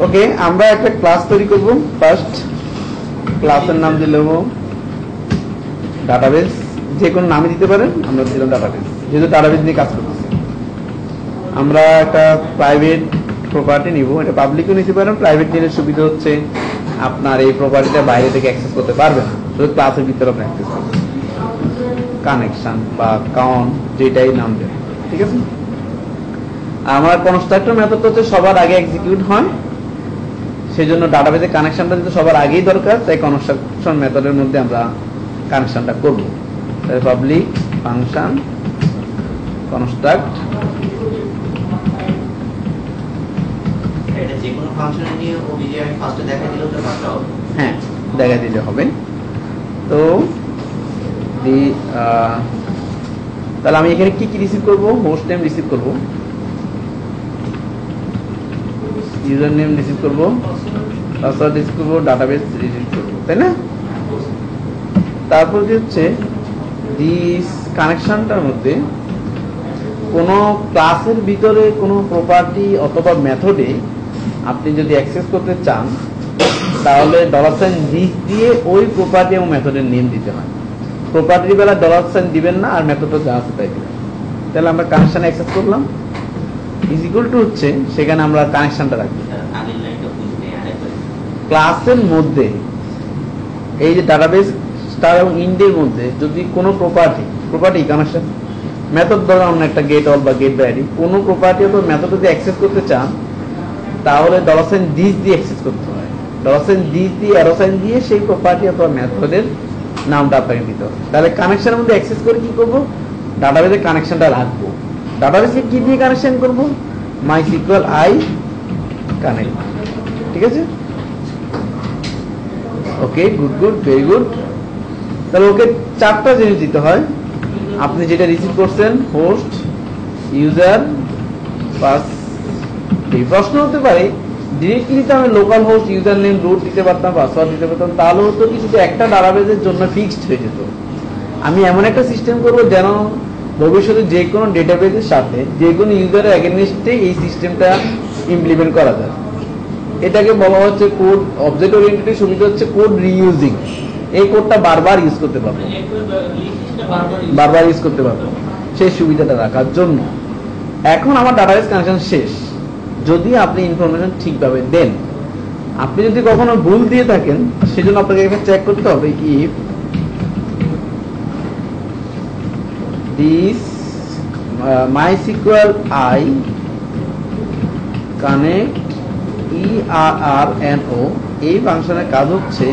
ওকে, আমরা একটা ক্লাস তৈরি করব। ফার্স্ট ক্লাসের নাম দিলাম ডাটাবেস, যে কোনো নামই দিতে পারেন, আমরা দিলাম ডাটাবেস, যেহেতু ডাটাবেস নিয়ে কাজ করতেছি। আমরা একটা প্রাইভেট প্রপার্টি নিব, এটা পাবলিকও নিতে পারেন। প্রাইভেট নিলে সুবিধা হচ্ছে আপনার এই প্রপার্টিটা বাইরে থেকে অ্যাক্সেস করতে পারবে না, শুধু ক্লাসের ভিতরে আপনি অ্যাক্সেস করবেন। কানেকশন বা কাউন্ট যেটাই নাম দেন, ঠিক আছে। আমার কনস্ট্রাক্টর মেথডটা হচ্ছে সবার আগে এক্সিকিউট হয়, সেই জন্য ডাটাবেসে কানেকশনটা কিন্তু সবার আগেই দরকার, তাই কনস্ট্রাকশন মেথডের মধ্যে আমরা কানেকশনটা করব। তাই পাবলিক ফাংশন কনস্ট্রাক্ট, এটা যে কোনো ফাংশন নিয়ে ওবিজে আমি ফার্স্টে দেখা দিলেও তো কাজটা হবে। হ্যাঁ, দেখা দিলে হবে। তো তাহলে আমি এখানে কি কি রিসিভ করব? হোস্ট নেম রিসিভ করব, ইউজার নেম রিসিভ করব, পাসওয়ার্ড রিসিভ করব, ডাটাবেস রিসিভ করব, তাই না? তারপর কি হচ্ছে, দিস কানেকশনটার মধ্যে কোনো ক্লাসের ভিতরে কোনো প্রপার্টি অথবা মেথডে আপনি যদি অ্যাক্সেস করতে চান, তাহলে $দিস দিয়ে ওই প্রপার্টি এবং মেথডের নেম দিতে হয়। প্রপার্টির বেলা $, দিবেন না, আর মেথডটা যা আছে তাই দিবেন। তাহলে আমরা কানেকশনে অ্যাক্সেস করলাম, ইজ ইকুয়াল টু হচ্ছে সেখানে আমরা কানেকশনটা রাখবো। ক্লাসের মধ্যে এই যে ডাটাবেস স্টার এবং ইন্ডের মধ্যে যদি কোনো প্রপার্টি কানেকশন মেথড, ধরো আমরা একটা গেট অল বা গেট বাইডি, কোনো প্রপার্টি অথবা মেথড যদি অ্যাক্সেস করতে চান, তাহলে $দিস দিয়ে অ্যাক্সেস করতে হয়। $দিস দিয়ে অ্যারো সাইন দিয়ে সেই প্রপার্টি অথবা মেথডের নামটা আপনাকে দিতে হবে। তাহলে কানেকশনের মধ্যে অ্যাক্সেস করে কি করব? ডাটাবেসে কানেকশনটা রাখবো। ডাটাবেসে কি দিয়ে কানেকশন করব? MySQL I কানেক্ট, ঠিক আছে। ওকে, গুড, ভেরি গুড। তাহলে ওকে 4টা জিনিস দিতে হয়। আপনি যেটা রিসিভ করছেন, হোস্ট, ইউজার, পাস। প্রশ্ন হতে পারে ডিরেক্টলি তো আমি local host, user name, root দিতে পারতাম, পাসওয়ার্ড দিতে পারতাম, তাহলে হতো কি শুধু একটা ডাটাবেসের জন্য ফিক্সড হয়ে যেত। আমি এমন একটা সিস্টেম করব যেন ভবিষ্যতে যে কোনো ডেটাবেসের সাথে যে কোনো ইউজারের এগেইনস্টে এই সিস্টেমটা ইমপ্লিমেন্ট করা যায়। এটাকে বলা হচ্ছে কোড অবজেক্ট ওরিয়েন্টেড। সুবিধা হচ্ছে কোড রিইউজিং, এই কোডটা বারবার ইউজ করতে পারবো, সেই সুবিধাটা রাখার জন্য। এখন আমার ডাটাবেস কানেকশন শেষ। যদি আপনি ইনফরমেশন ঠিকভাবে দেন, আপনি যদি কখনো ভুল দিয়ে থাকেন, সেজন্য আপনাকে এখানে চেক করতে হবে, if this MySQL I connect ERRNO, এই ফাংশনের কাজ হচ্ছে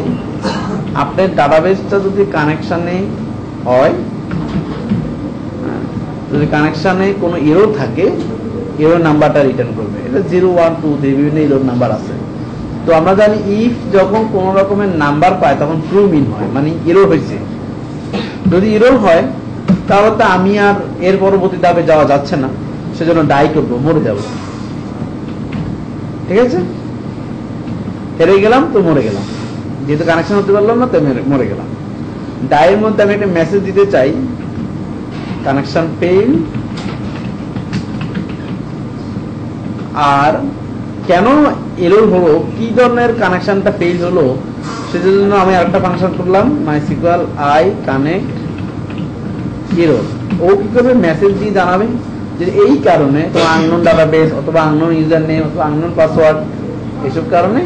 আপনার ডাটাবেসটা যদি কানেকশনে হয়, যদি কানেকশনে কোনো এরর থাকে, এরর নাম্বারটা রিটার্ন করবে। এটা 0, 1, 2, 3 বিভিন্ন এরর নাম্বার আছে। তো আমরা জানি ইফ যখন কোন রকমের নাম্বার পায় তখন ট্রু মিন হয়, মানে এরর হয়েছে। যদি এরর হয় তাহলে তো আমি আর এর পরবর্তী ধাপে যাওয়া যাচ্ছে না, সেজন্য ডাই করবো, মরে যাব। ঠিক আছে, হেরে গেলাম তো মরে গেলাম, যেহেতু কানেকশন হতে পারলাম না, তাই মরে গেলাম। ডাইয়ের মধ্যে আমি একটা মেসেজ দিতে চাই, কানেকশন ফেইল। আর কেন এরর হলো, কি ধরনের কানেকশনটা ফেইল হলো, সেজন্য আমি আরেকটা ফাংশন করলাম, MySQL I কানেক্ট এরর। ও কি করবে, মেসেজ দিয়ে জানাবে যে এই কারণে তোমার আননোন ডাটাবেস অথবা আননোন ইউজার নেম অথবা আননোন পাসওয়ার্ড, এসব কারণে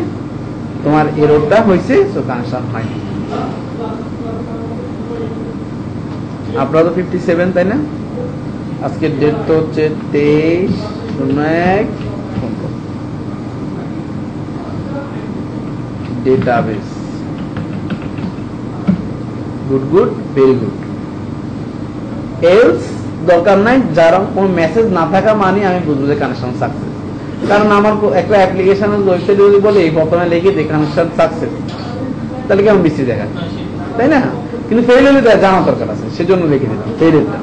তোমার এররটা হয়েছে, সো কানেকশন হয়নি। আপনারা তো 57, তাই না? আজকের ডেট তো হচ্ছে 23/01। Database, good, very good. Else দরকার নাই, যার কোনো মেসেজ না থাকা মানে আমি বুঝবো যে কানেকশন সাকসেস। কারণ আমার একটা অ্যাপ্লিকেশনের ওয়েবসাইটে যদি বলে প্রথমে লিখে দিই কানেকশন সাকসেস, তাহলে কেমন বেশি দেখায়, তাই না? কিন্তু ফেল হলে জানা দরকার আছে, সেজন্য লিখে দিলাম ফেইলটা।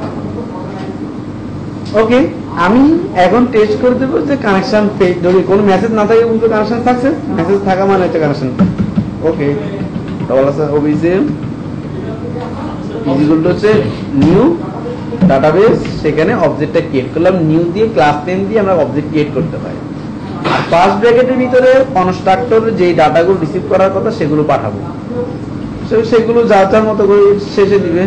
ওকে, আমি এখন টেস্ট করে দেবো যে কানেকশন ফেল। যদি কোনো মেসেজ না থাকে বুঝবো কানেকশন সাকসেস, মেসেজ থাকা মানে হচ্ছে কানেকশন। ওকে, ডবল আছে ওবিজে ইজিকুয়াল হচ্ছে নিউ ডাটাবেস, সেখানে অবজেক্টটা ক্রিয়েট করলাম। নিউ দিয়ে ক্লাস নেম দিয়ে আমরা অবজেক্ট ক্রিয়েট করতে পারি। আর ফার্স্ট ব্র্যাকেটের ভিতরে কনস্ট্রাক্টর যে ডাটাগুলো রিসিভ করার কথা সেগুলো পাঠাবো, সেগুলো যা যার মতো করে শেষে দিবে।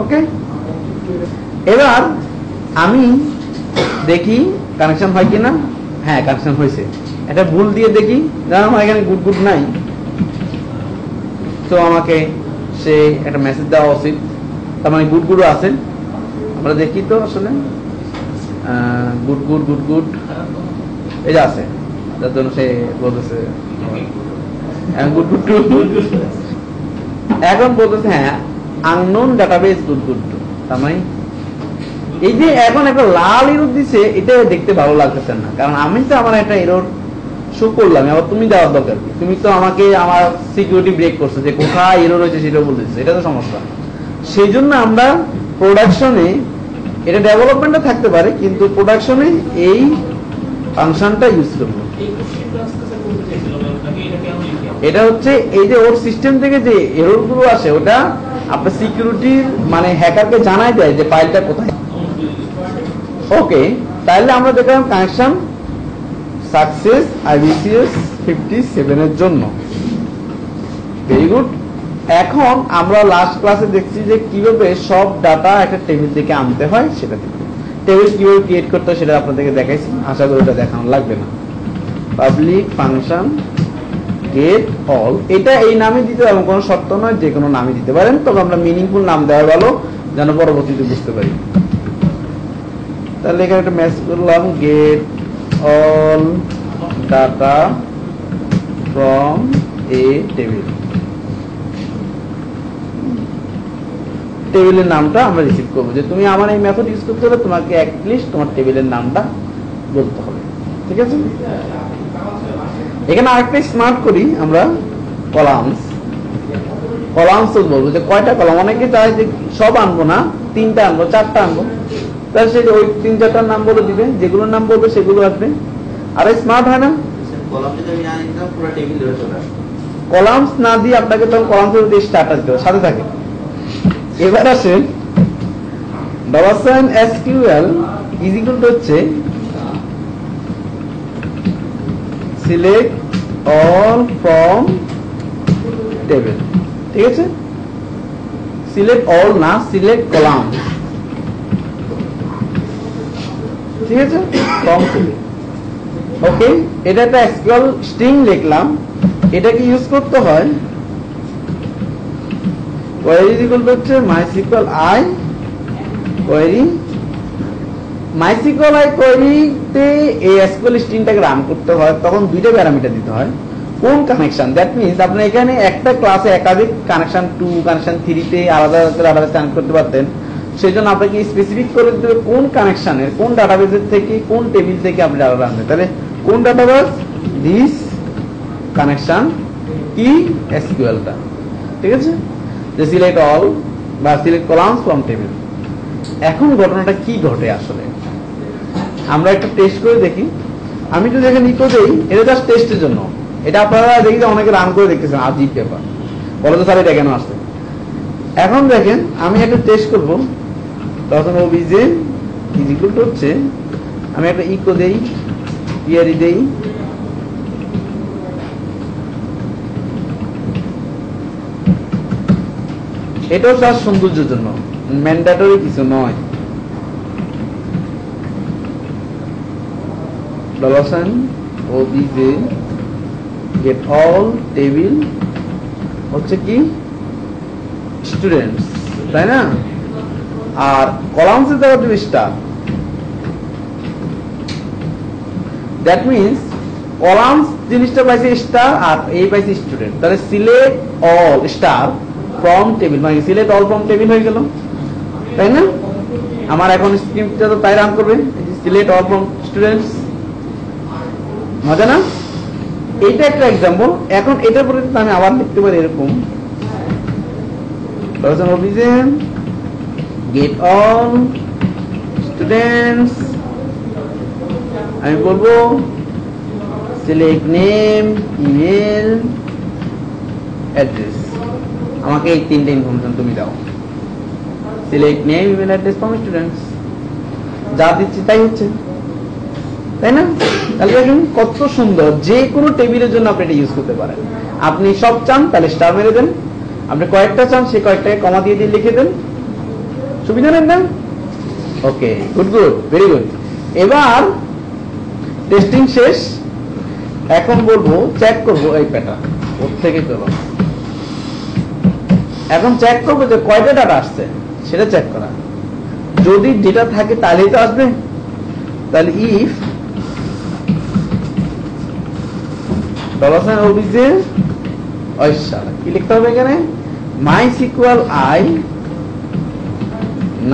ওকে, এবার আমি দেখি কানেকশন হয় কিনা। হ্যাঁ, কানেকশন হয়েছে। এটা ভুল দিয়ে দেখি, জানো আমার এখানে গুড গুড নাই, তো আমাকে সে একটা মেসেজ দেওয়া উচিত, তার মানে গুড গুড আছে। আমরা দেখি তো আসলে গুড গুড গুড গুড এই যে আছে, যার জন্য সে বলতেছে গুড গুড এখন বলতেছে হ্যাঁ আননোন ডাটাবেস গুড গুড। তার মানে এই যে এখন একটা লাল এরর দিছে, এটা দেখতে ভালো লাগতেছে না, কারণ আমি তো আমার একটা এরর শো করলাম, আবার তুমি দেওয়ার দরকার কি? তুমি তো আমাকে আমার সিকিউরিটি ব্রেক করছো, যে কোথায় এরর হয়েছে সেটা বলতেছে, এটা তো সমস্যা। সেই জন্য আমরা প্রোডাকশনে, এটা ডেভেলপমেন্টে থাকতে পারে, কিন্তু প্রোডাকশনে এই ফাংশনটা ইউজ করবো। এটা হচ্ছে এই যে ওর সিস্টেম থেকে যে এরর গুলো আসে, ওটা আপনার সিকিউরিটির মানে হ্যাকারকে জানাই দেয় যে ফাইলটা কোথায়। ওকে, তাহলে আমরা দেখলাম কানেকশন সাকসেস IBCS 57 এর জন্য। Very good. এখন আমরা লাস্ট ক্লাসে দেখছি যে কিভাবে সব ডাটা একটা টেবিল থেকে আনতে হয়, সেটা দেখব। টেবিল কিভাবে ক্রিয়েট করতে হয় সেটা আপনাদেরকে দেখাইছি, আশা করি ওটা দেখানো লাগবে না। পাবলিক ফাংশন গেট অল, এটা এই নামে দিতে এমন কোনো শর্ত নয়, যে কোনো নামে দিতে পারেন, তবে আমরা মিনিংফুল নাম দেওয়া ভালো, যেন পরবর্তীতে বুঝতে পারি। তাহলে এখানে একটা মেসেজ করলাম gate all data from a table. টেবিলের নামটা আমরা রিসিভ করবো, যে তুমি আমার এই মেথড ইউজ করতে হলে তোমাকে অ্যাটলিস্ট তোমার টেবিলের নামটা বলতে হবে। ঠিক আছে, এখানে আরেকটা স্মার্ট করি আমরা, কলামস। কলামস বলবো যে কয়টা কলাম, অনেকে চায় যে সব আনবো না, 3টা আনবো, 4টা আনবো, তাহলে সে ওই 3-4টার নাম বলে দিবে, যেগুলোর নাম বলবে সেগুলো আসবে। আর স্মার্ট হয় না, কলামস না দিয়ে আপনাকে তখন কলামস দিয়ে স্টার্টার দিতে হবে, সাথে থাকে। এবার আসেন $SQL ইজ ইকুয়াল টু হচ্ছে সিলেক্ট অল ফ্রম টেবিল। ঠিক আছে, সিলেক্ট অল না, সিলেক্ট কলাম। ঠিক আছে, ফ্রম টেবিল। ওকে, এটা একটা SQL স্ট্রিং লিখলাম, এটাকে ইউজ করতে হয় কোয়েরি ইকুয়াল টু হচ্ছে MySQL I query. MySQL I কোয়েরিতে এই SQL স্ট্রিংটাকে রান করতে হয়, তখন দুইটা প্যারামিটার দিতে হয়। কোন কানেকশন, দ্যাট মিনস আপনি এখানে একটা ক্লাসে একাধিক কানেকশন 2 কানেকশন 3-তে আলাদা আলাদা কানেক্ট করতে পারতেন, সেই জন্য আপনাকে স্পেসিফিক করে দিতে হবে কোন কানেকশনের, কোন ডাটাবেসের থেকে, কোন টেবিল থেকে আপনি ডাটা রাখবেন। তাহলে কোন ডাটাবেস, দিস কানেকশন কি, SQL-টা। ঠিক আছে, যে সিলেক্ট অল বা সিলেক্ট কলামস ফ্রম টেবিল। এখন ঘটনাটা কি ঘটে আসলে, আমরা একটা টেস্ট করে দেখি। আমি যদি এখানে ইকো দেই, এটা জাস্ট টেস্টের জন্য, এটা আপনারা দেখি যে অনেকে রান করে দেখতেছেন, আজীব ব্যাপার, বলে তো স্যার এটা কেন আসছে। এখন দেখেন আমি একটা টেস্ট করবো, তখন ওবিজে ইজ ইকুয়াল টু হচ্ছে, আমি একটা ইকো দেই, ইয়ারি দেই, এটাও তার সৌন্দর্যের জন্য, ম্যান্ডেটরি কিছু নয়। ওবিজে গেট অল টেবিল হচ্ছে কি স্টুডেন্টস, তাই না? আর কলামস এর জায়গায় তুমি স্টার, দ্যাট মিনস কলামস জিনিসটা পাইছে স্টার আর এই পাইছে স্টুডেন্ট। তাহলে select all star from table, মানে সিলেক্ট অল ফ্রম টেবিল হয়ে গেল, তাই না? আমার এখন স্ক্রিপ্টটা তো তাই রান করবে, সিলেক্ট অল ফ্রম স্টুডেন্টস। মজা না? এইটা একটা এক্সাম্পল। এখন এটার পরে আমি আবার লিখতে পারি এরকম, গেট অল স্টুডেন্টস, আমি বলবো সিলেক্ট নেম, ইমেল, অ্যাড্রেস। আমাকে এই তিনটে ইনফরমেশন তুমি দাও। Select name, email, address from students. যা দিচ্ছি তাই হচ্ছে, তাই না? তাহলে দেখুন কত সুন্দর, যে কোনো টেবিলের জন্য আপনি এটা ইউজ করতে পারেন। আপনি সব চান তাহলে স্টার মেরে দেন, আপনি কয়েকটা চান সে কয়েকটাকে কমা দিয়ে দিয়ে লিখে দেন, সুবিধা নেন না? ওকে, গুড গুড, ভেরি গুড। এবার টেস্টিং শেষ, এখন বলবো চেক করবো এই প্যাটার্ন ওর থেকে করবো। এখন চেক করবো যে কয়টা ডাটা আসছে সেটা চেক করা। যদি ডেটা থাকে তাহলেই তো আসবে। তাহলে ইফ কি লিখতে হবে এখানে? MySQL I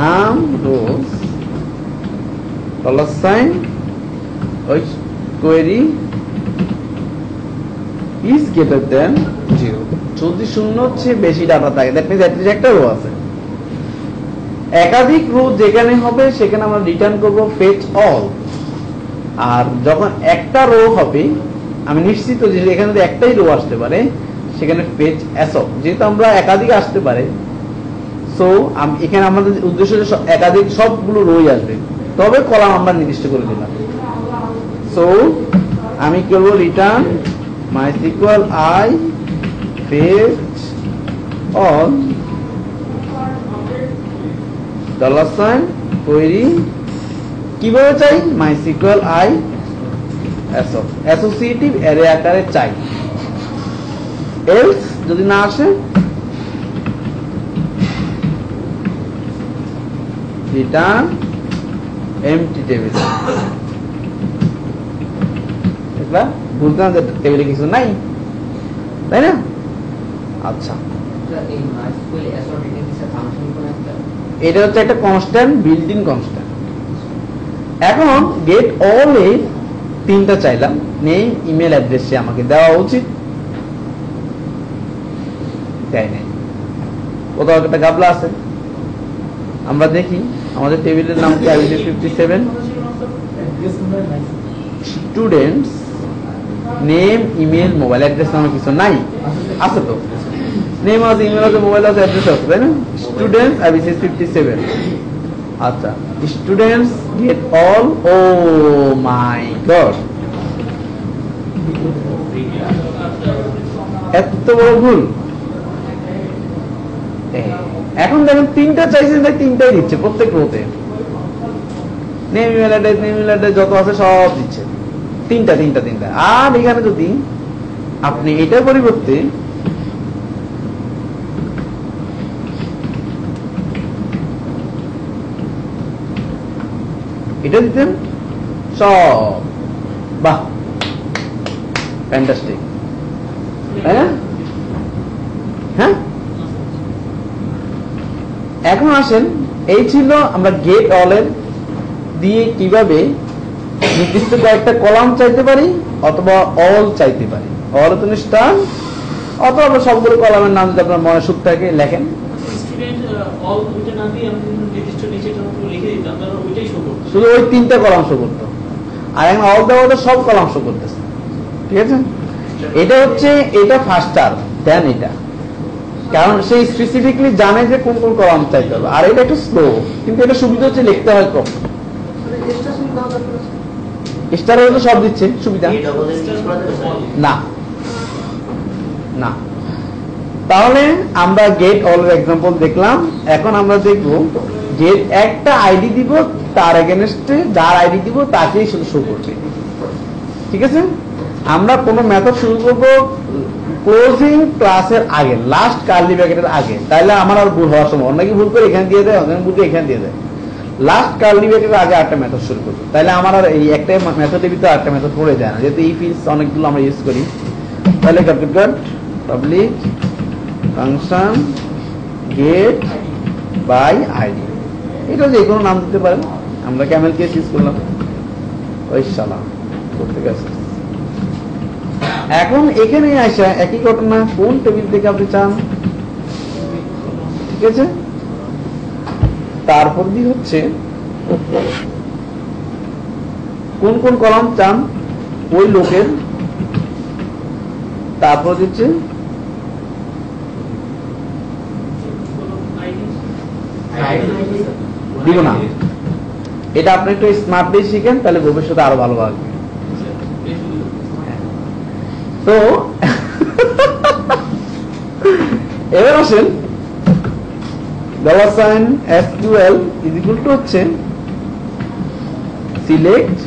নাম রোজ $, query is greater than 0। যদি শূন্য হচ্ছে বেশি ডাটা থাকে, দ্যাট মিন্স অ্যাট লিস্ট একটা রো আছে। একাধিক রো যেখানে হবে সেখানে আমরা রিটার্ন করব ফেচ অল। আর যখন একটা রো হবে, আমি নিশ্চিত যে এখানে যদি একটাই রো আসতে পারে সেখানে ফেচ অ্যাসপ। যেহেতু আমরা একাধিক আসতে পারে, সো এখানে আমাদের উদ্দেশ্য একাধিক সবগুলো রোই আসবে, তবে কলাম আমরা নির্দিষ্ট করে দিলাম। সো আমি করব return MySQL I fetch all $query কিভাবে চাই? MySQL I অ্যাসোসিয়েটিভ অ্যারে আকারে চাই। এলস যদি না আসে রিটার্ন এমটি টেবিল। এটা বুঝলাম যে টেবিলে কিছু নাই, তাই না? আচ্ছা, এটা হচ্ছে একটা কনস্ট্যান্ট, বিল্ট ইন কনস্ট্যান্ট। এখন গেট অল এ তিনটা চাইলাম, নেম, ইমেল, অ্যাড্রেস আমাকে দেওয়া উচিত, তাই নাই, কোথাও একটা গাবলা আছে। আমরা দেখি আমাদের টেবিলের নাম কি? 57 students name, email, mobile, address নামে কিছু নাই, আছে তো? নেম আছে, ইমেল আছে, মোবাইল আছে, অ্যাড্রেস আছে, তাই না? Students IBCS 57। আচ্ছা, স্টুডেন্টস গেট অল। ও মাই গড, এত বড় ভুল। এখন দেখেন তিনটা চাইছে, তিনটাই দিচ্ছে প্রত্যেক রোতে। নেম, ইমেল অ্যাড্রেস যত আছে সব দিচ্ছে, তিনটা। আর এখানে যদি আপনি এটার পরিবর্তে এটা দিতেন সব, বাহ, ফ্যান্টাস্টিক, তাই না? হ্যাঁ, এখন আসেন, এই ছিল আমরা গেট অল এর দিয়ে কিভাবে নির্দিষ্ট কয়েকটা কলাম চাইতে পারি অথবা অল চাইতে পারি। অল তুমি স্টার, অথবা সবগুলো কলামের নাম যদি আপনার মনে সুখ থাকে লেখেন। শুধু ওই তিনটা কলাম শো করতো, আর এখন অল দেওয়া সব কলাম শো করতেছে, ঠিক আছে? এটা হচ্ছে এটা ফাস্টার দেন এটা, কারণ সে স্পেসিফিকলি জানে যে কোন কোন কলাম চাইতে হবে। আর এটা একটু স্লো, কিন্তু এটা সুবিধা হচ্ছে লিখতে হয় কম। স্টার হলে সব দিচ্ছে, সুবিধা না না। তাহলে আমরা গেট অল এর এক্সাম্পল দেখলাম। এখন আমরা দেখব গেট একটা আইডি দিব, তার এগেনস্টে যার আইডি দিব তাকেই শুধু শো করবে, ঠিক আছে? আমরা কোন মেথড শুরু করব ক্লোজিং ক্লাসের আগে, লাস্ট কার্লি ব্র্যাকেটের আগে, তাহলে আমার আর ভুল হওয়ার সময়, অনেকে ভুল করে এখানে দিয়ে দেয়, অনেকে ভুল করে এখানে দিয়ে দেয়। লাস্ট কার্লি ব্র্যাকেটের আগে একটা মেথড শুরু করবো, তাহলে আমার আর এই একটা মেথডের ভিতরে একটা মেথড পড়ে যায় না, যেহেতু ইফ ইজ অনেকগুলো আমরা ইউজ করি। তাহলে public function get by ID, এটা যে কোনো নাম দিতে পারেন। আমরা ক্যামেল কেস ইউজ করলাম, ওই শালা করতে গেছে। এখন এখানে আসা একই ঘটনা, কোন টেবিল থেকে আপনি চান, ঠিক আছে? তারপর দিয়ে হচ্ছে কোন কোন কলাম চান ওই লোকের তারপর দিচ্ছে দিব না। এটা আপনি একটু স্মার্টলি শিখেন, তাহলে ভবিষ্যতে আরো ভালো লাগবে। তো এবার আসেন $sign SQL is equal to হচ্ছে সিলেক্ট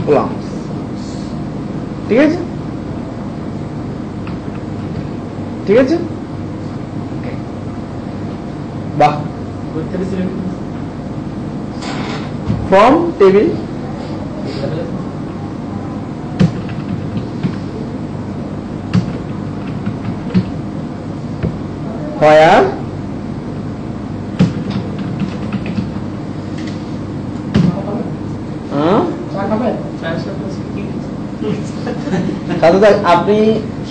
columns, ঠিক আছে, ঠিক আছে, বাহ। ফ্রম টেবিল where আপনি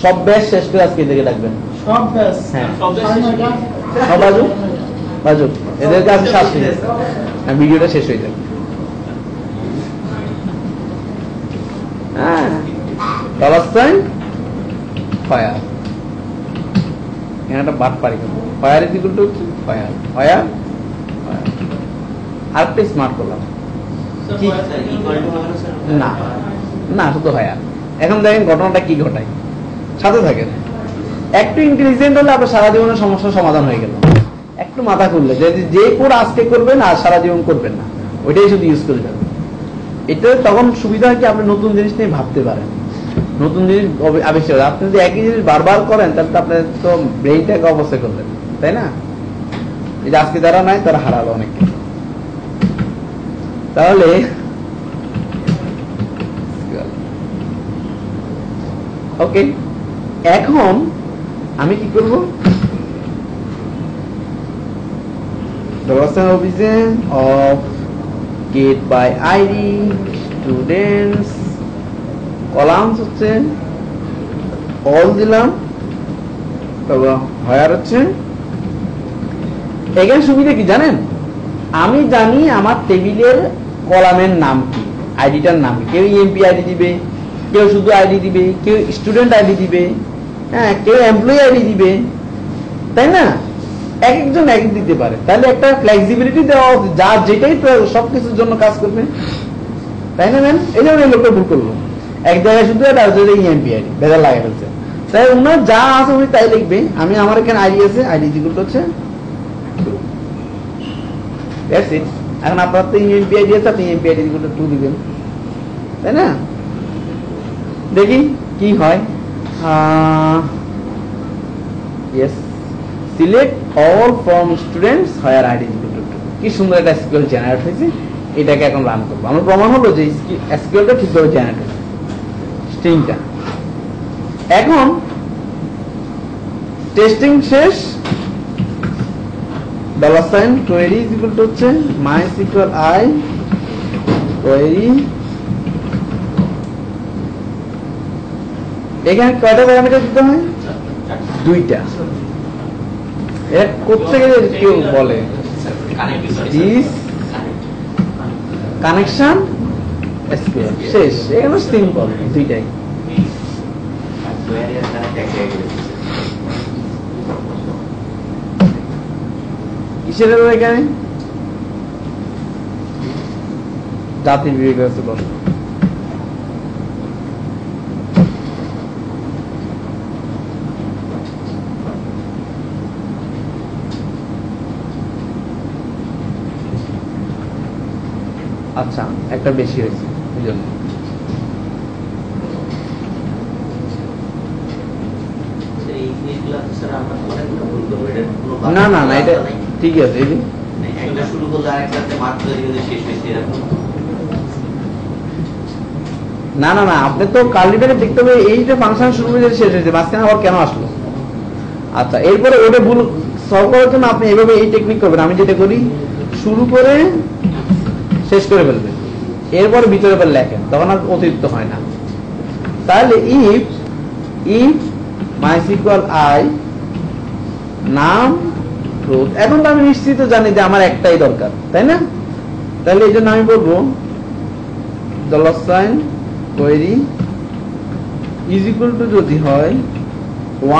সব ব্যাচ শেষ করে আজকে এদিকে ডাকবেন। সব ব্যাস হ্যাঁ সব বাজু বাজু এদের কাছে শাস্তি ভিডিওটা শেষ হয়ে যাবে। হ্যাঁ $sign ফায়ার, একটা বাট পারি fire is equal to fire fire আর একটা স্মার্ট করলাম কি না না শুধু ফায়ার। এখন দেখেন ঘটনাটা কি ঘটায়, সাথে থাকেন। একটু ইন্টেলিজেন্ট হলে আপনার সারা জীবনের সমস্যার সমাধান হয়ে গেল। একটু মাথা খুললে যে কোড আজকে করবেন আর সারা জীবন করবেন না, ওইটাই শুধু ইউজ করে যাবেন। এটা তখন সুবিধা হয় কি আপনি নতুন জিনিস নিয়ে ভাবতে পারেন, নতুন জিনিস আবিষ্কার। আপনি যদি একই জিনিস বারবার করেন তাহলে তো আপনার তো ব্রেইনটাকে অবস্থা করবেন, তাই না? এই যে আজকে যারা নাই তারা হারালো অনেক। তাহলে ওকে, এখন আমি কি করব? of get by id students columns হচ্ছে all দিলাম, তবে where হচ্ছে এখানে সুবিধা কি জানেন? আমি জানি আমার টেবিলের কলামের নাম কি, আইডিটার নাম কি। কেউ এমপি আইডি দিবে, কেউ শুধু আইডি দিবে, কেউ স্টুডেন্ট আইডি দিবে, হ্যাঁ কেউ এমপ্লয়ি আইডি দিবে, তাই না? এক একজন এক দিতে পারে। তাহলে একটা ফ্লেক্সিবিলিটি দেওয়া উচিত, যার যেটাই সবকিছুর জন্য কাজ করবে, তাই না ম্যাম? এই জন্য লোকটা ভুল করলো, এক জায়গায় শুধু এটা এমপি আইডি বেজার লাগে ফেলছে। তাই ওনার যা আছে উনি তাই লিখবে। আমি আমার এখানে আইডি আছে, আইডি যেগুলো হচ্ছে এখন আপনার তো এমপি আইডি আছে, আপনি এমপি আইডি যেগুলো 2 দিবেন, তাই না? দেখি কি হয়। yes select all from students where id is equal to 2। কি সুন্দর একটা এসকিউএল জেনারেট হয়েছে। এটাকে এখন রান করব। আমরা প্রমাণ হলো যে এসকিউএলটা ঠিকভাবে জেনারেট হয়েছে, স্ট্রিংটা। এখন টেস্টিং শেষ। $sign query is equal to হচ্ছে mysql i query। এখানে কয়টা প্যারামিটার দিতে হয়? 2টা। এর করতে গেলে কেউ বলে দিস কানেকশন এসকিউএল শেষ। এখানে সিম্পল 2টাই। কিসের এখানে জাতির বিবেক আছে বল। আচ্ছা একটা বেশি হয়েছে এই জন্য। না না না এটা ঠিক আছে। এই শুরু করলে আরেকটাতে মার্ক তৈরি হলে শেষ হয়েছে এরকম না না না, আপনি তো কার্লি ব্রেকেট দেখতে হবে এইটা ফাংশন শুরু হয়ে শেষ হয়েছে, মাঝখানে আবার কেন আসলো? আচ্ছা এরপরে ওটা ভুল সলভ করার জন্য আপনি এভাবে এই টেকনিক করবেন। আমি যেটা করি, শুরু করে শেষ করে ফেলবেন, এরপরে ভিতরে আবার লেখেন, তখন আর অতিরিক্ত হয় না। তাহলে ইফ mysql i নাম ট্রুথ। এখন তো আমি নিশ্চিত জানি যে আমার একটাই দরকার, তাই না? তাহলে এই জন্য আমি বলবো $sign query is equal two যদি হয়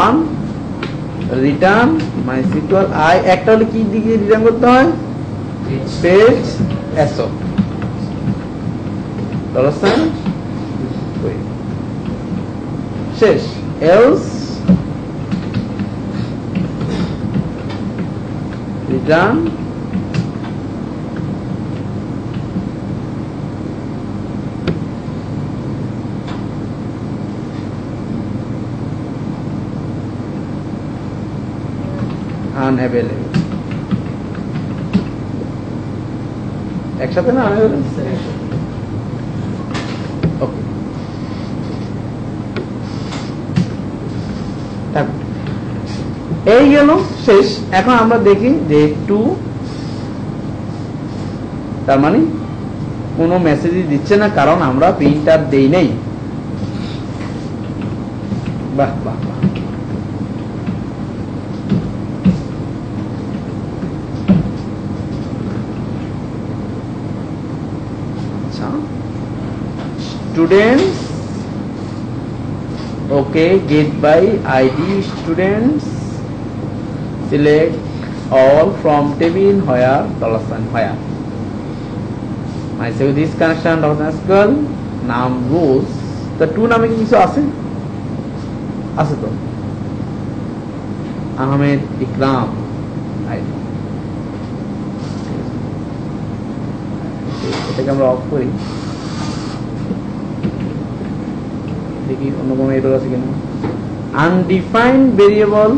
1 রিটার্ন মাইসিকুয়াল আই, একটা হলে কি দিকে রিটার্ন করতে হয়, পেজ এসো শেষ, এলস রিটার্ন unavailable, একসাথে না unavailable, ওকে। এই গেল শেষ। এখন আমরা দেখি যে 2 তার মানে কোনো মেসেজই দিচ্ছে না, কারণ আমরা প্রিন্টার দেই নাই। বাহ বাহ বাহ, students, okay, get by id students, select all from table where $sign where I say this connection .sql নাম rows, the 2 নামে কি কিছু আছে, আছে তো, আহমেদ ইকরাম id, এটাকে আমরা অফ করি, দেখি অন্য কোনো এরর আছে কিনা। Undefined variable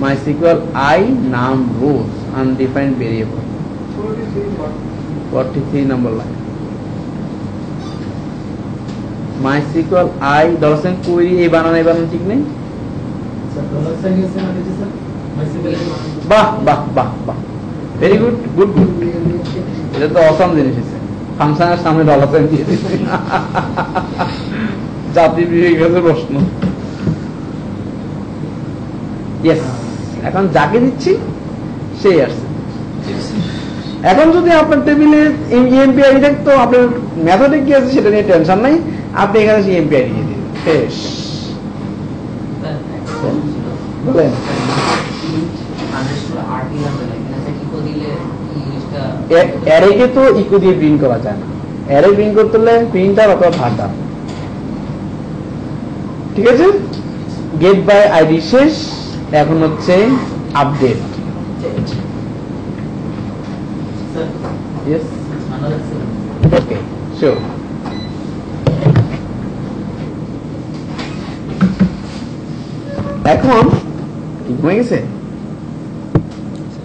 MySQL I num rows, undefined variable 43 number line, MySQL I $, query এই বানান ঠিক নেই। বাহ বাহ বাহ বাহ, ভেরি গুড গুড গুড, এটা তো অসম জিনিস আছে, ফাংশনের সামনে $sign দিয়ে দিচ্ছে, জাতি বিভাগের প্রশ্ন। ইয়েস, এখন যাকে দিচ্ছি সেই আসছে। এখন যদি আপনার টেবিলে ইএমপি আইডি থাকতো, আপনার মেথডে কি আছে সেটা নিয়ে টেনশন নাই, আপনি এখানে ইএমপি আইডি দিয়ে দিন, শেষ। বলেন অ্যারেকে তো ইকো দিয়ে প্রিন্ট করা যায় না, অ্যারে প্রিন্ট করতে হলে প্রিন্টার অথবা ভাটা, ঠিক আছে। গেট বাই আইডি শেষ, এখন হচ্ছে আপডেট। Okay sure. এখন কি হয়ে গেছে,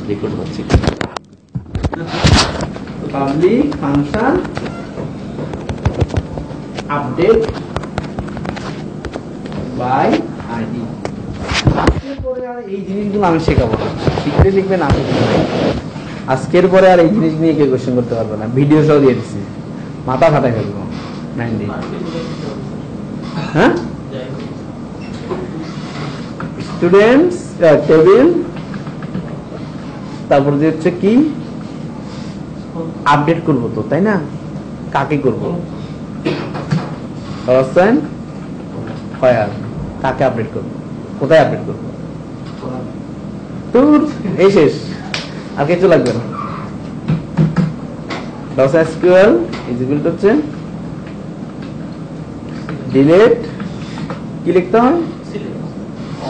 রেকর্ড হচ্ছে, public function update by ID. এই জিনিসগুলো আমি শেখাবো না, শিখতে শিখবেন, আমি আজকের পরে আর এই জিনিস নিয়ে কেউ কোশ্চেন করতে পারবে না, ভিডিও সহ দিয়ে দিচ্ছি, মাথা ফাটাই ফেলবো 90। হ্যাঁ, স্টুডেন্টস টেবিল, তারপর যে হচ্ছে কি আপডেট করবো তো, তাই না, কাকে করবো, কাকে আপডেট করবো, কোথায় আপডেট করবো, তোর এই শেষ, আর কিছু লাগবে না। .sql ইজ ইকুয়াল টু হচ্ছে ডিলিট, কি লিখতে হয়,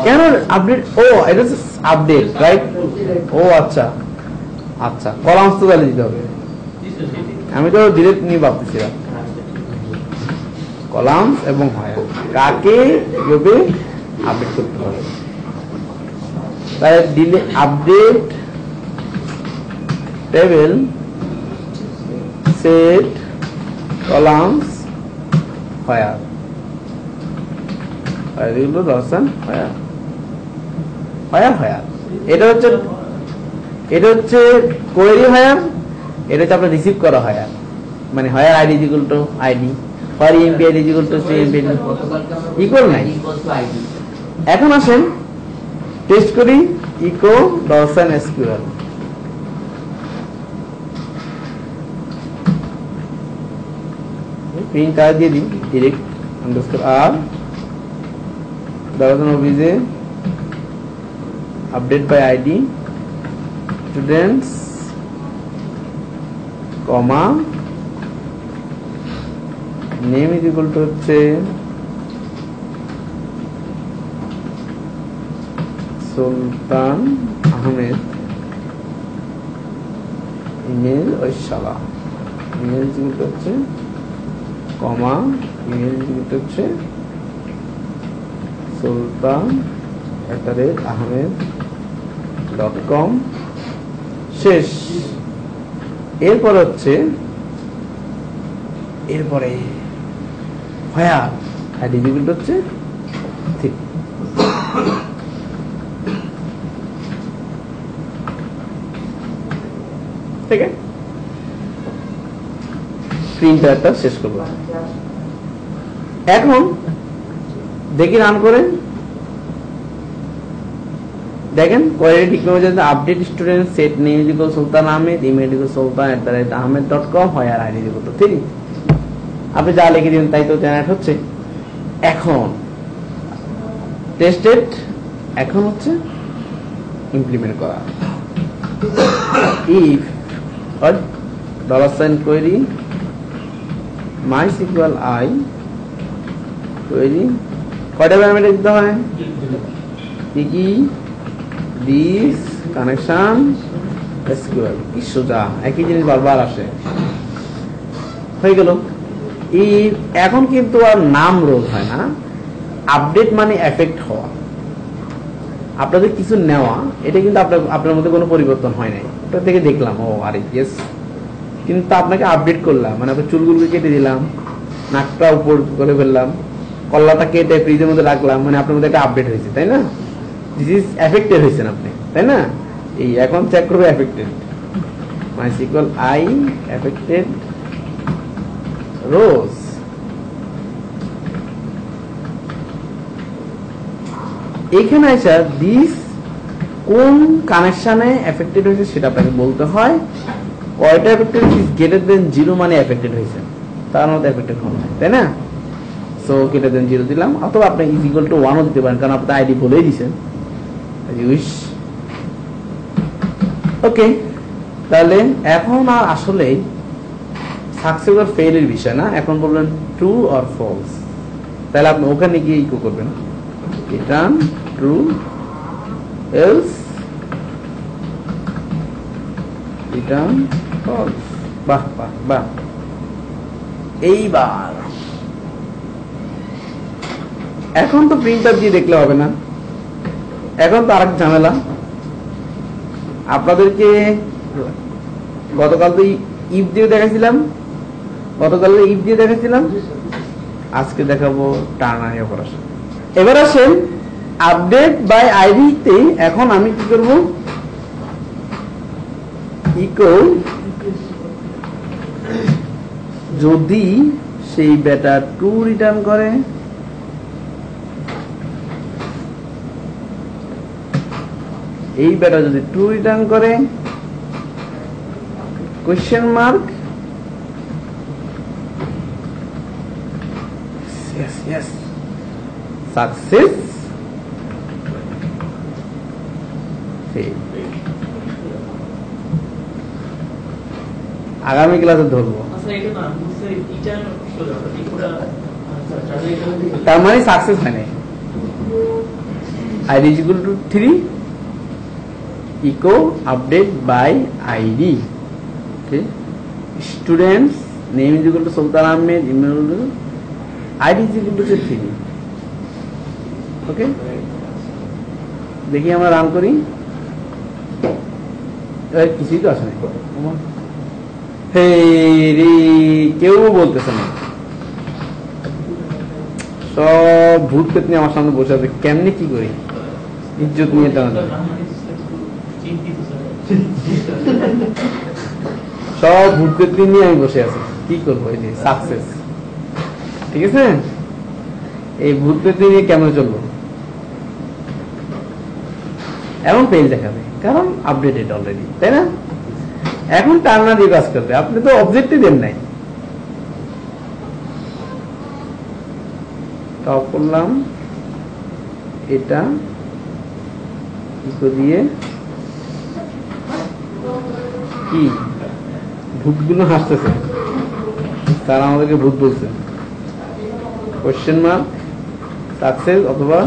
কেন আপডেট, ও এটা হচ্ছে আপডেট রাইট, ও আচ্ছা আচ্ছা, কলামস তো তাহলে দিতে হবে, আমি তো ডিলিট নিয়ে ভাবতেছিলাম, কলামস এবং হয় কাকে কিভাবে আপডেট করতে হবে, তাহলে দিলে update table set columns fire, এগুলো দর্শন ফায়ার ফায়ার ফায়ার, এটা হচ্ছে কোয়েরি ফায়ার, এটা হচ্ছে আপনার রিসিভ করা ফায়ার, মানে fire ID equal two ID, fire EMP ID equal two CMP equal নাই। এখন আসেন টেস্ট করি, ইকো $SQL, প্রিন্ট আর দিয়ে দিই ডিরেক্ট আন্ডারস্কোর আর দাঁড়ানো অভিজে update by ID students comma name is equal to হচ্ছে সুলতান আহমেদ ইমেল ঐশালা ইমেল ইকুয়াল টু হচ্ছে কমা ইমেল ইকুয়াল টু হচ্ছে sultan@ahmed.com শেষ। এরপর হচ্ছে এরপরে ভাইয়া আইডি ইকুয়াল টু হচ্ছে ঠিক ঠিক আছে, প্রিন্টারটা শেষ করবো। এখন দেখি রান করে দেখেন কোয়ারি ঠিক মতো যাচ্ছে update student set name equal Sultan Ahmed email equal sultan@ahmed.com হয় আর আইডি ইকুয়াল টু 3 আপনি যা লিখে দিবেন তাই তো জেনারেট হচ্ছে। এখন টেস্টেড এখন হচ্ছে ইমপ্লিমেন্ট করা if $query MySQL I query কয়টা প্যারামিটার দিতে হয় কি দিস কানেকশন SQL কি সোজা একই জিনিস বারবার আসে হয়ে গেল। এখন কিন্তু আর নাম রোল হয় না, আপডেট মানে এফেক্ট হওয়া, আপনাদের কিছু নেওয়া, এটা কিন্তু আপনার মধ্যে কোনো পরিবর্তন হয় নাই, ওটা থেকে দেখলাম ও আরে ইয়েস, কিন্তু আপনাকে আপডেট করলাম মানে আপনার চুলগুলোকে কেটে দিলাম, নাকটা উপর করে ফেললাম, কল্লাটা কেটে ফ্রিজের মধ্যে রাখলাম, মানে আপনার মধ্যে একটা আপডেট হয়েছে, তাই না? দিস ইজ এফেক্টেড হয়েছেন আপনি, তাই না? এই এখন চেক করবে এফেক্টেড MySQL I এফেক্টেড রোজ। এখানে এসে দিস কোন কানেকশনে এফেক্টেড হয়েছে সেটা আপনাকে বলতে হয়। কয়টা এফেক্টেড ইজ গ্রেটার দেন 0 মানে এফেক্টেড হয়েছে, তার মধ্যে এফেক্টেড হলো না, তাই না? সো গ্রেটার দেন 0 দিলাম, অথবা আপনি ইজ ইকুয়াল টু 1 ও দিতে পারেন, কারণ আপনি আইডি বলেই দিয়েছেন উইশ। ওকে, তাহলে এখন আর আসলে সাকসেস আর ফেল এর বিষয় না, এখন বলবেন ট্রু অর ফলস। তাহলে আপনি ওখানে গিয়ে ইকো করবেন return true else return false. বাহ বাহ বাহ। এইবার এখন তো প্রিন্টার দিয়ে দেখলে হবে না, এখন তো আরেক ঝামেলা। আপনাদেরকে গতকাল তো ইফ দিয়ে দেখাচ্ছিলাম, আজকে দেখাবো টার্নারি অপারেশন। এবার আসেন আপডেট বাই আইডি তে। এখন আমি কি করব, ইকো যদি সেই বেটা ট্রু রিটার্ন করে, এই বেটা যদি ট্রু রিটার্ন করে, question mark yes success fail। আগামী ক্লাসে ধরবো, তার মানে সাকসেস হয় না। ID equal to 3 echo update by ID. Students name is equal to Sultan Ahmed, email ID is equal to 3। Okay, দেখি আমরা রান করি, কিছুই তো আসে না, কেউ বলতেছে না, সব ভূত পেতনি আমার সামনে বসে আছে, কেমনি কি করি, ইজ্জত নিয়ে টানা, সব ভূত পেতনি নিয়ে আমি বসে আছি, কি করবো? এই যে সাকসেস, ঠিক আছে, এই ভূত পেতনি নিয়ে কেমন চলবো? এমন পেজ দেখাবে, কারণ আপডেটেড অলরেডি, তাই না? এখন টার্নার দিয়ে কাজ করবে, আপনি তো অবজেক্টই দেন নাই, টপ করলাম, এটা ইকো দিয়ে কি ভূতগুলো হাসতেছে, তারা আমাদেরকে ভূত বলছে। কোশ্চেন মার্ক, সাকসেস অথবা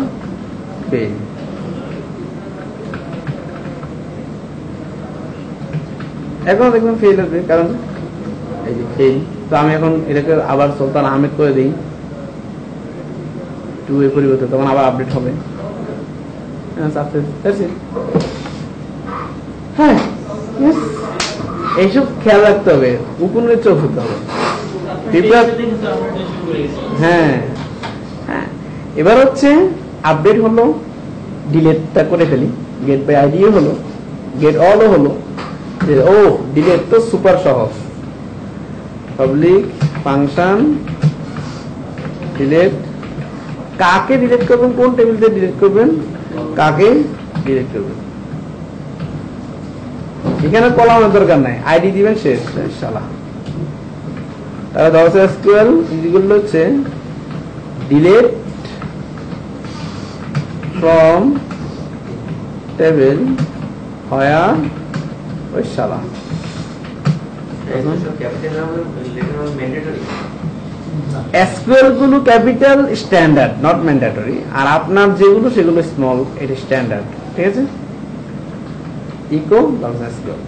ফেল। এখন দেখবেন ফেল আছে, কারণ এই যে ফেল। তো আমি এখন এটাকে আবার সুলতান আহমেদ করে দিই, 2 এর পরিবর্তে, তখন আবার আপডেট হবে। সাকসেস। হ্যাঁ, এইসব খেয়াল রাখতে হবে, উপনের চোখ হতে হবে। হ্যাঁ হ্যাঁ, এবার হচ্ছে আপডেট হলো, ডিলেটটা করে ফেলি, গেট বাই আইডিও হলো, গেট অলও হলো। ও ডিলেট তো সুপার সহজ, পাবলিক ফাংশন ডিলেট। কাকে ডিলেট করবেন, কোন টেবিল দিয়ে ডিলেট করবেন, কাকে ডিলেট করবেন, এখানে কলামের দরকার নাই, আইডি দিবেন, শেষ। শালা তাহলে দরকার এসকিউএল ইজিগুলো হচ্ছে ডিলেট ফ্রম টেবিল হোয়ার, ওই শালা এসকিউএল গুলো ক্যাপিটাল স্ট্যান্ডার্ড, নট ম্যান্ডেটরি, আর আপনার যেগুলো সেগুলো স্মল, এটা স্ট্যান্ডার্ড। ঠিক আছে, echo SQL.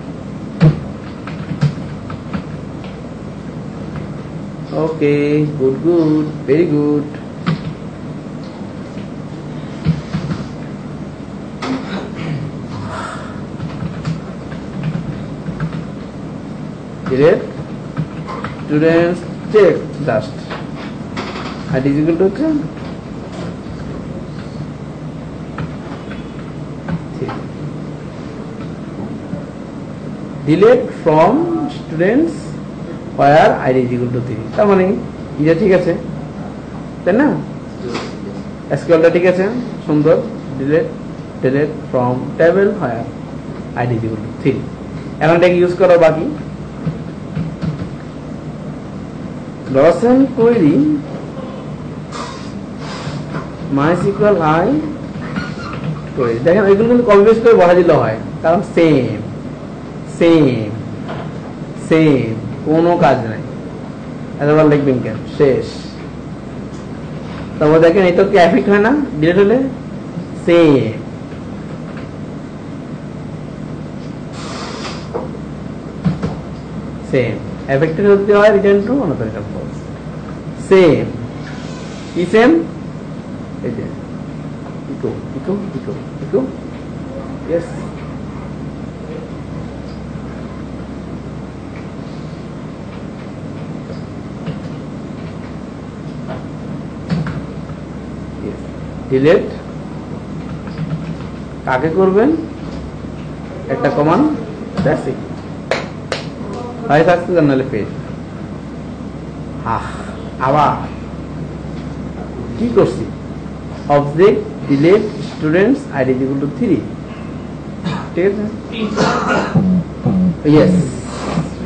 Okay, good good, very good. Delete students check just আর ডিজিটাল হচ্ছে delete from students where ID is equal to 3। তার মানে এটা ঠিক আছে, তাই না? এসকিউএলটা ঠিক আছে, সুন্দর। Delete from table where ID is equal to 3। এখন এটাকে ইউজ করা বাকি। Lausanne query MySQL i query, দেখেন এগুলো কিন্তু কপি পেস্ট করে বলা দিলে হয়, কারণ সেম সেম সেম, কোনো কাজ নাই। এতবার লিখবেন কেন, শেষ। তারপর দেখেন এটা কি এফেক্ট হয় না ডিলিট হলে, সেম সেম এফেক্টেড হতে হয় রিটার্ন ট্রু, অন্যথা রিটার্ন ফলস। সেম কি সেম, এই যে echo echo echo echo, yes. Delete কাকে করবেন, একটা কমান্ড, দ্যাটস ইট। হয় সাকসেস নাহলে ফেল। আবার কি করছি, object delete students ID is equal to 3। ঠিক আছে, ইয়েস।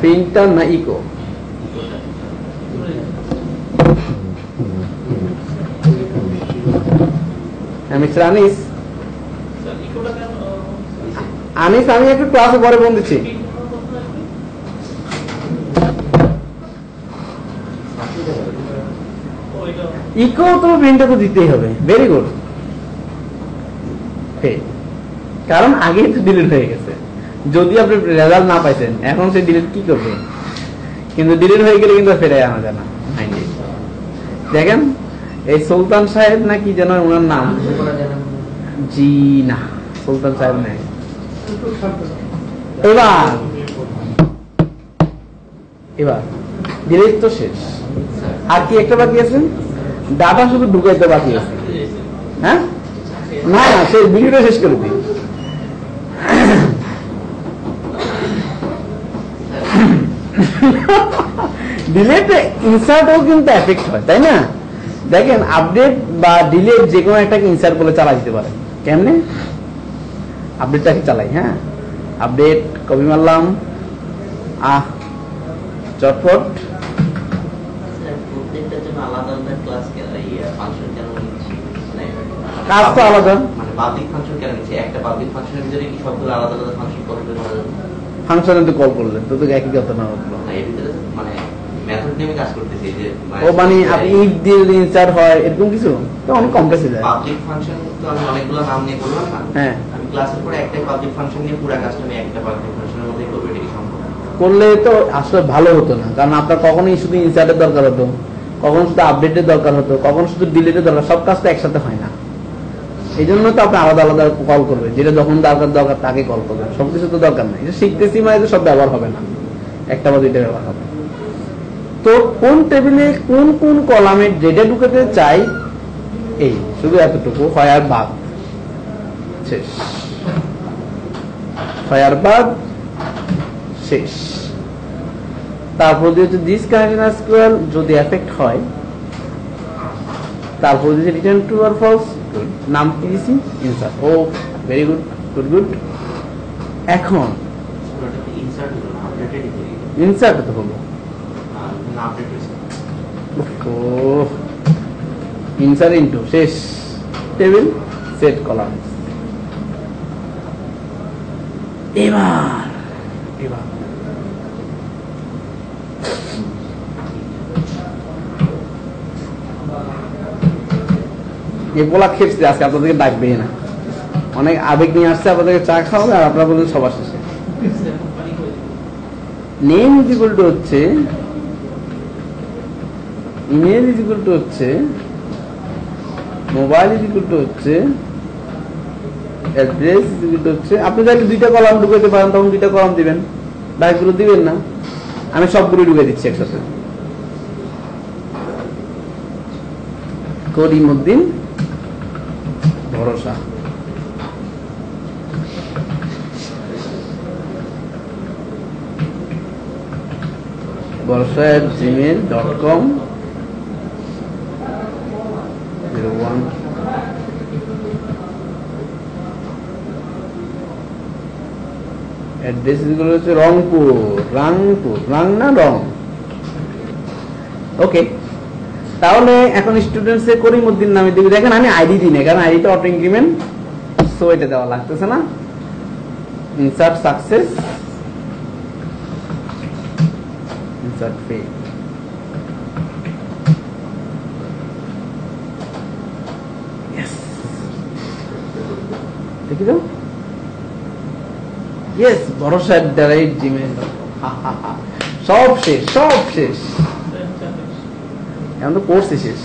প্রিন্টার না ইকো, মিস্টার আনিস, আনিস আমি একটু ক্লাসে পরে ফোন দিচ্ছি। ইকো তো প্রিন্টটা তো দিতেই হবে, ভেরি গুড। কারণ আগেই তো ডিলিট হয়ে গেছে, যদি আপনি রেজাল্ট না পাইছেন এখন সে ডিলিট কি করবে, কিন্তু ডিলিট হয়ে গেলে কিন্তু ফেরে আনা যায় না। দেখেন এই সুলতান সাহেব নাকি যেন ওনার নাম, জি না সুলতান সাহেব নেই। এবার ডিলিট তো শেষ, আর কি একটা বাকি আছে, ডাটা শুধু ঢুকাইতে বাকি আছে। হ্যাঁ না না, সেই ভিডিওটা শেষ করে দিই। ডিলেটে ইনসার্টও কিন্তু এফেক্ট হয়, তাই না? দেখেন আপডেট বা ডিলেট যে কোনো একটাকে ইনসার্ট বলে চালা দিতে পারে। কেমনে আপডেটটাকে চালাই, হ্যাঁ আপডেট কপি মারলাম, চটপট। প্রত্যেকটার জন্য আলাদা আলাদা আলাদা ক্লাস ফাংশন কেন নিচ্ছি? কাজ তো আলাদা। মানে পাবলিক ফাংশন কেন নিচ্ছি? একটা পাবলিক ফাংশনের ভিতরে কি সবগুলো আলাদা আলাদা ফাংশন কল করে করা যাবে? ফাংশনে তো কল করলেন তো একই কথা না হলো। না, এর ভিতরে মানে মেথড নিয়ে কাজ করতেছি যে ও মানে আপনি ইফ দিয়ে ইনসার্ট হয় এরকম কিছু তো অনেক কমপ্লেক্স হয়ে যায়। পাবলিক ফাংশন তো আমি অনেকগুলো নাম নিয়ে করলাম না। হ্যাঁ, আমি ক্লাসের পরে একটাই পাবলিক ফাংশন নিয়ে পুরো কাজটা আমি একটা পাবলিক ফাংশনের মধ্যেই করব, এটা কি সম্ভব? করলে তো আসলে ভালো হতো না, কারণ আপনার কখনোই শুধু ইনসার্টের দরকার হতো, কখন শুধু আপডেটের দরকার হতো, কখন শুধু ডিলিটের দরকার, সব কাজ তো একসাথে হয় না। এই জন্য তো আপনি আলাদা আলাদা কল করবেন, যেটা যখন দরকার তাকে কল করবেন। সবকিছু তো দরকার নেই, এটা শিখতেছি মানে তো সব ব্যবহার হবে না, একটা বা দুইটা ব্যবহার হবে। তো কোন টেবিলে কোন কোন কলামে ডেটা ঢুকাতে চাই, এই শুধু এতটুকু, ফায়ার বাদ শেষ, ফায়ার বাদ শেষ। তারপর হচ্ছে দিস কানেকশন স্কোয়ার যদি এফেক্ট হয়, তারপর যদি রিটার্ন ট্রু আর ফলস, নাম কি দিছি ইনসার্ট। ও ভেরি গুড, গুড গুড। এখন ইনসার্ট হলো আপডেটেড ইনসার্ট তো হলো, না আপডেট হয়েছে। ও ইনসার্ট ইনটু শেষ, টেবিল সেট কলাম। এবার এবার এই পোলা খেপছে আজকে, আপনাদেরকে ডাকবে না, অনেক আবেগ নিয়ে আসছে, আপনাদেরকে চা খাওয়াবে আর আপনারা বলছেন সবার শেষে। নেম ইজ ইকুয়াল টু হচ্ছে ইমেল ইজ ইকুয়াল টু হচ্ছে মোবাইল ইজ ইকুয়াল টু হচ্ছে অ্যাড্রেস ইজ ইকুয়াল টু হচ্ছে, আপনি চাইলে দুইটা কলাম ঢুকাইতে পারেন, তখন দুইটা কলাম দিবেন, ডাইরেক্টগুলো দিবেন না। আমি সবগুলো ঢুকে দিচ্ছি একসাথে। করিমউদ্দিন ভরসা, ভরসা@gmail.com 01 অ্যাড্রেস গুলো হচ্ছে রংপুর, রাংনা রং। ওকে, তাহলে এখন স্টুডেন্টস এ করিমউদ্দিন নামে দিবি। দেখেন আমি আইডি দিই না, কারণ আইডিটা অটো ইনক্রিমেন্ট, সো এটা দেওয়া লাগতেছে না। Insert success, insert fail. Yes, দেখি তো, ইয়েস, ভরসা@gmail.com। সব শেষ, সব শেষ, এখন তো কোর্স শেষ।